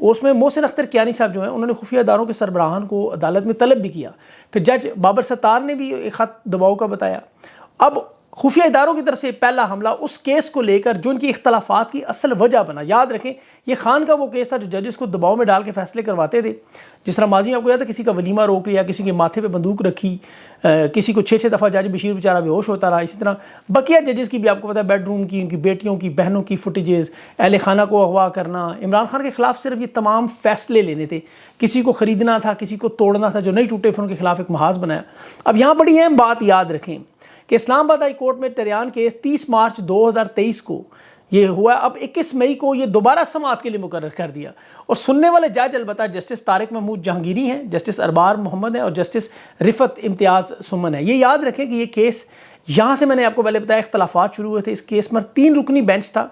اور اس میں محسن اختر کیانی صاحب جو ہیں انہوں نے خفیہ اداروں کے سربراہان کو عدالت میں طلب بھی کیا. پھر جج بابر ستار نے بھی ایک خط دباؤ کا بتایا. اب خفیہ اداروں کی طرف سے پہلا حملہ اس کیس کو لے کر جو ان کی اختلافات کی اصل وجہ بنا. یاد رکھیں یہ خان کا وہ کیس تھا جو ججز کو دباؤ میں ڈال کے فیصلے کرواتے تھے. جس طرح ماضی میں آپ کو یاد ہے کسی کا ولیمہ روک لیا, کسی کے ماتھے پہ بندوق رکھی, کسی کو 6 دفعہ جج بشیر بیچارہ بے ہوش ہوتا رہا. اسی طرح بقیہ ججز کی بھی آپ کو پتا ہے بیڈ روم کی, ان کی بیٹیوں کی, بہنوں کی فوٹیجز, اہل خانہ کو اغوا کرنا. عمران خان کے خلاف صرف یہ تمام فیصلے لینے تھے, کسی کو خریدنا تھا, کسی کو توڑنا تھا, جو نہیں ٹوٹے پھر ان کے خلاف ایک محاذ بنایا. اب یہاں بڑی اہم بات یاد رکھیں کہ اسلام آباد ہائی کورٹ میں ٹریان کیس 30 مارچ 2023 کو یہ ہوا. اب 21 مئی کو یہ دوبارہ سماعت کے لیے مقرر کر دیا, اور سننے والے جج البتہ جسٹس طارق محمود جہانگیری ہیں, جسٹس اربار محمد ہیں اور جسٹس رفت امتیاز سمن ہے. یہ یاد رکھیں کہ یہ کیس یہاں سے میں نے آپ کو پہلے بتایا اختلافات شروع ہوئے تھے. اس کیس میں 3 رکنی بینچ تھا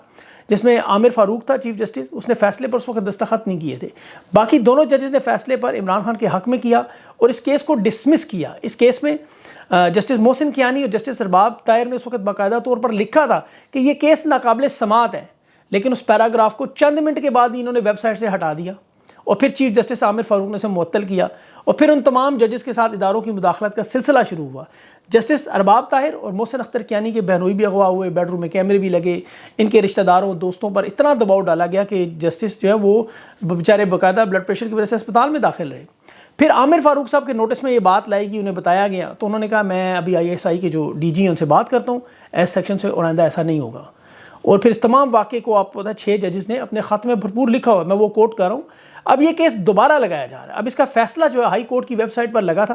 جس میں عامر فاروق تھا چیف جسٹس, اس نے فیصلے پر اس وقت دستخط نہیں کیے تھے. باقی دونوں ججز نے فیصلے پر عمران خان کے حق میں کیا اور اس کیس کو ڈسمس کیا. اس کیس میں جسٹس محسن کیانی اور جسٹس ارباب طاہر نے اس وقت باقاعدہ طور پر لکھا تھا کہ یہ کیس ناقابل سماعت ہے, لیکن اس پیراگراف کو چند منٹ کے بعد ہی انہوں نے ویب سائٹ سے ہٹا دیا, اور پھر چیف جسٹس عامر فاروق نے اسے معطل کیا, اور پھر ان تمام ججز کے ساتھ اداروں کی مداخلت کا سلسلہ شروع ہوا. جسٹس ارباب طاہر اور محسن اختر کیانی کے بہنوئی بھی اغوا ہوئے, بیڈ روم میں کیمرے بھی لگے, ان کے رشتہ داروں دوستوں پر اتنا دباؤ ڈالا گیا کہ جسٹس جو ہے وہ بیچارے باقاعدہ بلڈ پریشر کی وجہ سے اسپتال میں داخل رہے. پھر عامر فاروق صاحب کے نوٹس میں یہ بات لائی گئی, انہیں بتایا گیا, تو انہوں نے کہا میں ابھی ISI کے جو DG ہیں ان سے بات کرتا ہوں, ایس سیکشن سے, اور آئندہ ایسا نہیں ہوگا. اور پھر اس تمام واقعے کو آپ کو پتا 6 ججز نے اپنے خط میں بھرپور لکھا ہوا ہے, میں وہ کوٹ کر رہا ہوں. اب یہ کیس دوبارہ لگایا جا رہا ہے. اب اس کا فیصلہ جو ہے ہائی کورٹ کی ویب سائٹ پر لگا تھا,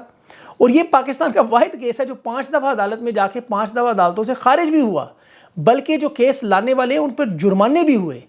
اور یہ پاکستان کا واحد کیس ہے جو 5 دفعہ عدالت میں جا کے 5 دفعہ عدالتوں سے خارج بھی ہوا, بلکہ جو کیس لانے والے ہیں ان پر جرمانے بھی ہوئے.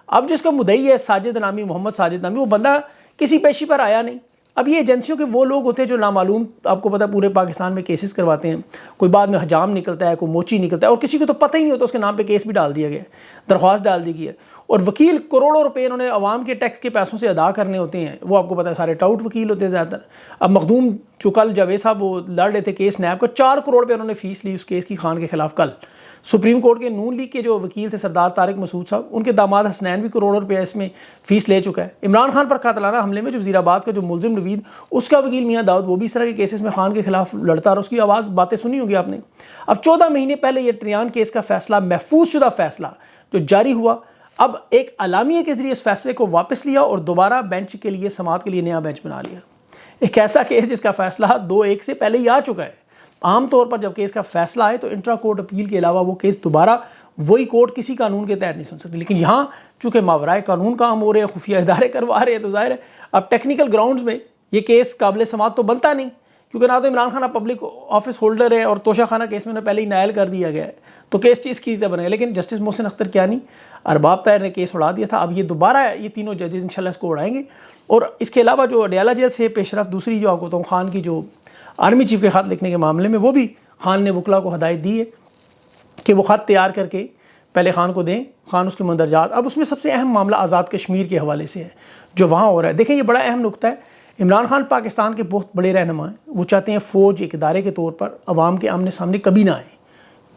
اب جو اس کا مدعی ہے ساجد نامی, محمد ساجد نامی, وہ بندہ کسی پیشی پر آیا نہیں. اب یہ ایجنسیوں کے وہ لوگ ہوتے ہیں جو نامعلوم آپ کو پتہ پورے پاکستان میں کیسز کرواتے ہیں. کوئی بعد میں حجام نکلتا ہے, کوئی موچی نکلتا ہے, اور کسی کو تو پتہ ہی نہیں ہوتا, اس کے نام پہ کیس بھی ڈال دیا گیا ہے, درخواست ڈال دی گئی ہے. اور وکیل کروڑوں روپے انہوں نے عوام کے ٹیکس کے پیسوں سے ادا کرنے ہوتے ہیں, وہ آپ کو پتہ ہے سارے ٹاؤٹ وکیل ہوتے ہیں زیادہ تر. اب مخدوم جو کل جاوید صاحب وہ لڑ رہے تھے کیس نیب کا, 4 کروڑ پہ انہوں نے فیس لی اس کیس کی خان کے خلاف. کل سپریم کورٹ کے نون لیگ کے جو وکیل تھے سردار طارق مسعود صاحب, ان کے داماد حسنین بھی کروڑوں روپے اس میں فیس لے چکا ہے. عمران خان پر قاتلانہ حملے میں جو وزیر آباد کا جو ملزم نوید, اس کا وکیل میاں داؤد, وہ بھی اس طرح کے کیسز میں خان کے خلاف لڑتا رہا. اس کی آواز باتیں سنی ہوگی آپ نے. اب 14 مہینے پہلے یہ ٹریان کیس کا فیصلہ, محفوظ شدہ فیصلہ جو جاری ہوا, اب ایک اعلامیے کے ذریعے اس فیصلے کو واپس لیا اور دوبارہ بینچ کے لیے سماعت کے لیے نیا بینچ بنا لیا. ایک ایسا کیس جس کا فیصلہ 2-1 سے پہلے ہی آ چکا ہے. عام طور پر جب کیس کا فیصلہ آئے تو انٹرا کورٹ اپیل کے علاوہ وہ کیس دوبارہ وہی کورٹ کسی قانون کے تحت نہیں سن سکتی. لیکن یہاں چونکہ ماورائے قانون کام ہو رہے ہیں, خفیہ ادارے کروا رہے ہیں, تو ظاہر ہے اب ٹیکنیکل گراؤنڈز میں یہ کیس قابل سماعت تو بنتا نہیں, کیونکہ نہ تو Imran Khan public office holder ہے, اور توشہ خانہ کیس میں پہلے ہی نائل کر دیا گیا ہے, تو کیس چیز کی بنے گا. لیکن جسٹس محسن اختر کیانی, ارباب طاہر نے کیس اڑا دیا تھا. اب یہ دوبارہ یہ تینوں ججز انشاءاللہ اس کو اڑائیں گے. اور اس کے علاوہ جو اڈیالہ جیل سے پیش رفت دوسری جو آپ کو بتاؤں, خان کی جو آرمی چیف کے خط لکھنے کے معاملے میں, وہ بھی خان نے وکلا کو ہدایت دی ہے کہ وہ خط تیار کر کے پہلے خان کو دیں, خان اس کے مندرجات. اب اس میں سب سے اہم معاملہ آزاد کشمیر کے حوالے سے ہے جو وہاں ہو رہا ہے. دیکھیں یہ بڑا اہم نقطہ ہے. عمران خان پاکستان کے بہت بڑے رہنما ہیں, وہ چاہتے ہیں فوج ایک ادارے کے طور پر عوام کے آمنے سامنے کبھی نہ آئے.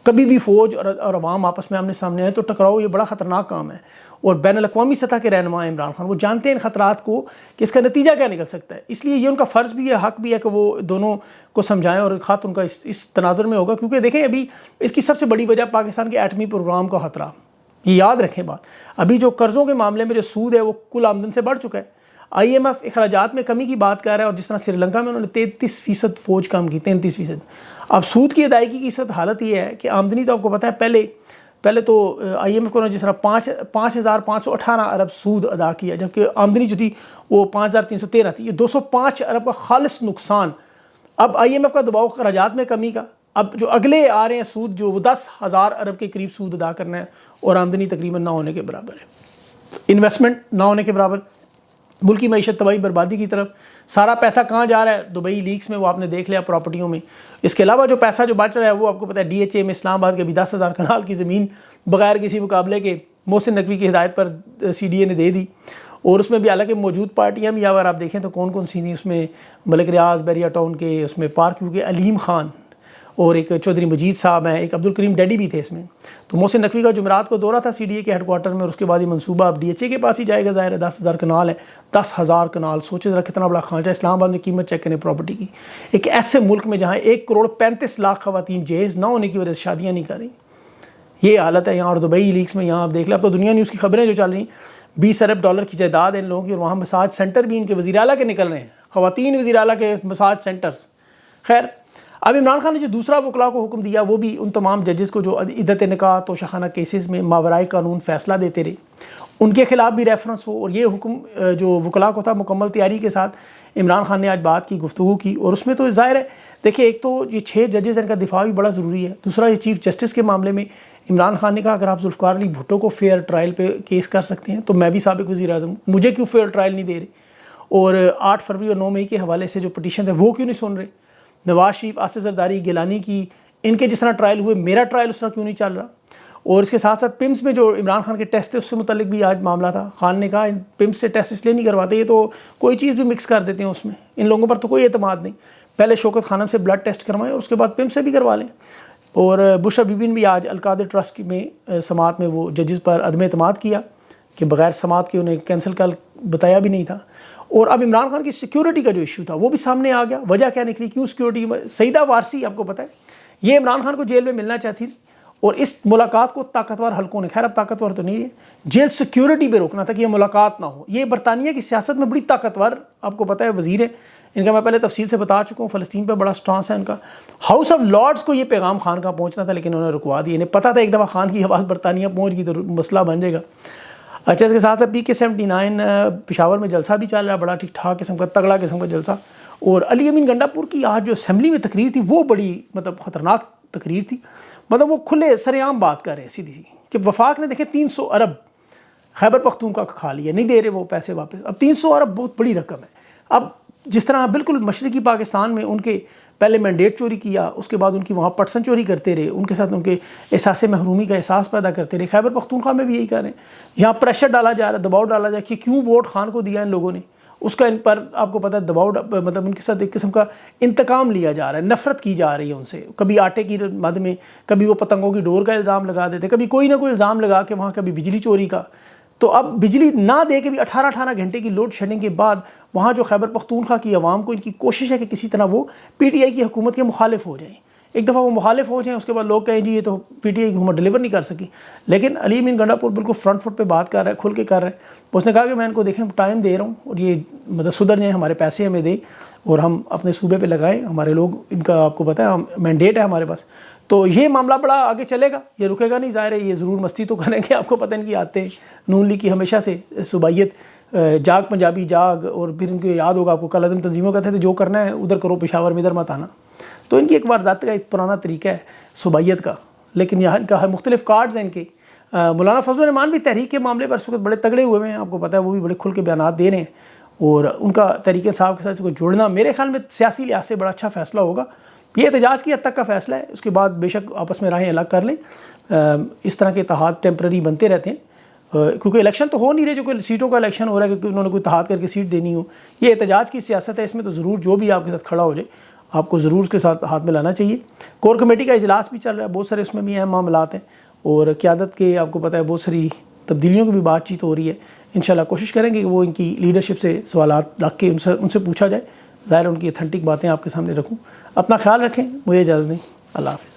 کبھی بھی فوج اور عوام آپس میں آمنے سامنے آئے تو ٹکراؤ, یہ بڑا خطرناک کام ہے. اور بین الاقوامی سطح کے رہنما ہیں عمران خان, وہ جانتے ہیں ان خطرات کو کہ اس کا نتیجہ کیا نکل سکتا ہے. اس لیے یہ ان کا فرض بھی ہے, حق بھی ہے کہ وہ دونوں کو سمجھائیں, اور خط ان کا اس تناظر میں ہوگا. کیونکہ دیکھیں ابھی اس کی سب سے بڑی وجہ پاکستان کے ایٹمی پروگرام کا خطرہ, یہ یاد رکھیں بات. ابھی جو قرضوں کے معاملے میں جو سود ہے وہ کل آمدن سے بڑھ چکا ہے. IMF اخراجات میں کمی کی بات کر رہا ہے, اور جس طرح سری لنکا میں انہوں نے 33% فوج کم کی, 33%. اب سود کی ادائیگی کی صورت حالت یہ ہے کہ آمدنی تو آپ کو پتہ ہے پہلے تو IMF کو جس طرح 5,518 ارب سود ادا کیا, جبکہ آمدنی جو تھی وہ 5,313 تھی. یہ 205 ارب کا خالص نقصان. اب IMF کا دباؤ اخراجات میں کمی کا, اب جو اگلے آ رہے ہیں سود جو وہ 10,000 ارب کے قریب سود ادا کرنا ہے, اور آمدنی تقریباً نہ ہونے کے برابر ہے, انویسٹمنٹ نہ ہونے کے برابر, ملکی معیشت تباہی بربادی کی طرف. سارا پیسہ کہاں جا رہا ہے؟ دبئی لیکس میں, وہ آپ نے دیکھ لیا, پراپرٹیوں میں. اس کے علاوہ جو پیسہ جو بچ رہا ہے وہ آپ کو پتہ ہے DHA میں اسلام آباد کے بھی 10,000 کنال کی زمین بغیر کسی مقابلے کے محسن نقوی کی ہدایت پر CDA نے دے دی. اور اس میں بھی حالانکہ موجود پارٹیاں بھی, اگر آپ دیکھیں تو کون کون سی نہیں, اس میں ملک ریاض بیریا ٹاؤن کے, اس میں پارک کیو کے علیم خان, اور ایک چودھری مجید صاحب ہیں, ایک عبد الکریم ڈیڈی بھی تھے اس میں. تو محسن نقوی کا جمعرات کو دورہ تھا سی ڈی اے کے ہیڈ کوارٹر میں, اور اس کے بعد یہ منصوبہ اب ڈی ایچ اے کے پاس ہی جائے گا. ظاہر ہے 10,000 کنال ہے, 10,000 کنال, سوچے ذرا کتنا بڑا خانچہ. اسلام آباد میں قیمت چیک کریں پراپرٹی کی, ایک ایسے ملک میں جہاں 1,35,00,000 خواتین جہیز نہ ہونے کی وجہ سے شادیاں نہیں کر رہی, یہ حالت ہے یہاں. اور دبئی لیکس میں یہاں آپ دیکھ لیں, اب تو دنیا نیوز کی خبریں جو چل رہی ہیں, 20 ارب ڈالر کی جائیداد ہے ان لوگوں کی, اور وہاں مساج سینٹر بھی ان کے وزیر اعلیٰ کے نکل رہے ہیں, خواتین وزیر اعلیٰ کے مساج سینٹرز. خیر, اب عمران خان نے جو دوسرا وکلاء کو حکم دیا وہ بھی ان تمام ججز کو جو عدت نکاح توشہ خانہ کیسز میں ماورائے قانون فیصلہ دیتے رہے, ان کے خلاف بھی ریفرنس ہو. اور یہ حکم جو وکلاء کو تھا, مکمل تیاری کے ساتھ عمران خان نے آج بات کی, گفتگو کی. اور اس میں تو ظاہر ہے دیکھیں, ایک تو یہ 6 ججز ان کا دفاع بھی بڑا ضروری ہے. دوسرا, یہ چیف جسٹس کے معاملے میں عمران خان نے کہا اگر آپ ذوالفقار علی بھٹو کو فیئر ٹرائل پہ کیس کر سکتے ہیں تو میں بھی سابق وزیر اعظم, مجھے کیوں فیئر ٹرائل نہیں دے رہے, اور 8 فروری اور 9 مئی کے حوالے سے جو پٹیشن ہے وہ کیوں نہیں سن رہے. نواز شریف, آصف زرداری, گیلانی کی, ان کے جس طرح ٹرائل ہوئے, میرا ٹرائل اس طرح کیوں نہیں چل رہا. اور اس کے ساتھ ساتھ پمس میں جو عمران خان کے ٹیسٹ تھے اس سے متعلق بھی آج معاملہ تھا. خان نے کہا پمس سے ٹیسٹ اس لیے نہیں کرواتے, یہ تو کوئی چیز بھی مکس کر دیتے ہیں اس میں, ان لوگوں پر تو کوئی اعتماد نہیں, پہلے شوکت خانم سے بلڈ ٹیسٹ کروائیں اور اس کے بعد پمس سے بھی کروا لیں. اور بشرا بیبی نے بھی آج القادر ٹرسٹ میں سماعت میں وہ ججز پر عدم اعتماد کیا کہ بغیر سماعت کے انہیں کینسل کر بتایا بھی نہیں تھا. اور اب عمران خان کی سیکیورٹی کا جو ایشو تھا وہ بھی سامنے آ گیا. وجہ کیا نکلی, کیوں سیکیورٹی. سعیدہ وارثی آپ کو پتہ ہے یہ عمران خان کو جیل میں ملنا چاہتی تھی, اور اس ملاقات کو طاقتور حلقوں نے, خیر اب طاقتور تو نہیں ہے, جیل سیکیورٹی پہ روکنا تھا کہ یہ ملاقات نہ ہو. یہ برطانیہ کی سیاست میں بڑی طاقتور آپ کو پتہ ہے وزیر ہے ان کا, میں پہلے تفصیل سے بتا چکا ہوں, فلسطین پہ بڑا سٹانس ہے ان کا. ہاؤس آف لارڈز کو یہ پیغام خان کا پہنچنا تھا لیکن انہوں نے رکوا دیا. انہیں پتہ تھا ایک دفعہ خان کی آواز برطانیہ پہنچ گئی تو مسئلہ بن جائے گا. اچھا, اس کے ساتھ ساتھ PK-79 پشاور میں جلسہ بھی چل رہا ہے, بڑا ٹھیک ٹھاک قسم کا, تگڑا قسم کا جلسہ. اور علی امین گنڈا پور کی آج جو اسمبلی میں تقریر تھی وہ بڑی مطلب خطرناک تقریر تھی. مطلب وہ کھلے سر عام بات کر رہے ہیں سیدھی سی کہ وفاق نے دیکھیں 300 ارب خیبر پختونخوا کا کھا لیا, نہیں دے رہے وہ پیسے واپس. اب 300 ارب بہت بڑی رقم ہے. اب جس طرح بالکل مشرقی پاکستان میں ان کے پہلے مینڈیٹ چوری کیا, اس کے بعد ان کی وہاں پٹسن چوری کرتے رہے, ان کے ساتھ ان کے احساس محرومی کا احساس پیدا کرتے رہے. خیبر پختونخوا میں بھی یہی کر رہے ہیں, یہاں پریشر ڈالا جا رہا ہے, دباؤ ڈالا جا رہا ہے کہ کیوں ووٹ خان کو دیا ان لوگوں نے, اس کا ان پر آپ کو پتہ ہے دباؤ, مطلب ان کے ساتھ ایک قسم کا انتقام لیا جا رہا ہے, نفرت کی جا رہی ہے ان سے. کبھی آٹے کی مد میں, کبھی وہ پتنگوں کی ڈور کا الزام لگا دیتے, کبھی کوئی نہ کوئی الزام لگا کے وہاں, کبھی بجلی چوری کا. تو اب بجلی نہ دے کے بھی 18 گھنٹے کی لوڈ شیڈنگ کے بعد وہاں جو خیبر پختونخوا کی عوام کو ان کی کوشش ہے کہ کسی طرح وہ PTI کی حکومت کے مخالف ہو جائیں. ایک دفعہ وہ مخالف ہو جائیں, اس کے بعد لوگ کہیں جی یہ تو PTI کی حکومت ڈلیور نہیں کر سکی. لیکن علی امین گنڈا پور بالکل فرنٹ فٹ پہ بات کر رہا ہے, کھل کے کر رہا ہے. اس نے کہا کہ میں ان کو دیکھیں ٹائم دے رہا ہوں اور یہ مطلب سدھر جائیں, ہمارے پیسے ہمیں دیں اور ہم اپنے صوبے پہ لگائیں, ہمارے لوگ, ان کا آپ کو پتہ ہے مینڈیٹ ہے ہمارے پاس. تو یہ معاملہ بڑا آگے چلے گا, یہ رکے گا نہیں. ظاہر ہے یہ ضرور مستی تو کریں گے, آپ کو پتہ ان کی آتے نون لیگ کی ہمیشہ سے صوبائیت, جاگ پنجابی جاگ, اور پھر ان کو یاد ہوگا آپ کو کل عدم تنظیموں کہتے تھے جو کرنا ہے ادھر کرو پشاور میں, ادھر مت آنا. تو ان کی ایک واردات کا ایک پرانا طریقہ ہے صوبائیت کا, لیکن یہاں ان کا مختلف کارڈز ہیں ان کے. مولانا فضل الرحمان بھی تحریک کے معاملے پر اس وقت بڑے تگڑے ہوئے ہیں, آپ کو پتہ ہے وہ بھی بڑے کھل کے بیانات دے رہے ہیں, اور ان کا تحریک انصاف کے ساتھ اس کو جوڑنا میرے خیال میں سیاسی لحاظ سے بڑا اچھا فیصلہ ہوگا. یہ احتجاج کی حد تک کا فیصلہ ہے, اس کے بعد بے شک آپس میں راہیں الگ کر لیں. اس طرح کے اتحاد ٹیمپرری بنتے رہتے ہیں, کیونکہ الیکشن تو ہو نہیں رہے, جو کوئی سیٹوں کا الیکشن ہو رہا ہے کہ انہوں نے کوئی اتحاد کر کے سیٹ دینی ہو. یہ احتجاج کی سیاست ہے, اس میں تو ضرور جو بھی آپ کے ساتھ کھڑا ہو جائے آپ کو ضرور اس کے ساتھ ہاتھ میں لانا چاہیے. کور کمیٹی کا اجلاس بھی چل رہا ہے, بہت سارے اس میں بھی اہم معاملات ہیں, اور قیادت کے آپ کو پتہ ہے بہت ساری تبدیلیوں کی بھی بات چیت ہو رہی ہے. انشاءاللہ کوشش کریں گے کہ وہ ان کی لیڈرشپ سے سوالات رکھ کے ان سے پوچھا جائے. ظاہر ان کی اتھینٹک باتیں آپ کے سامنے رکھوں. اپنا خیال رکھیں, مجھے اجازت دیں, اللہ حافظ.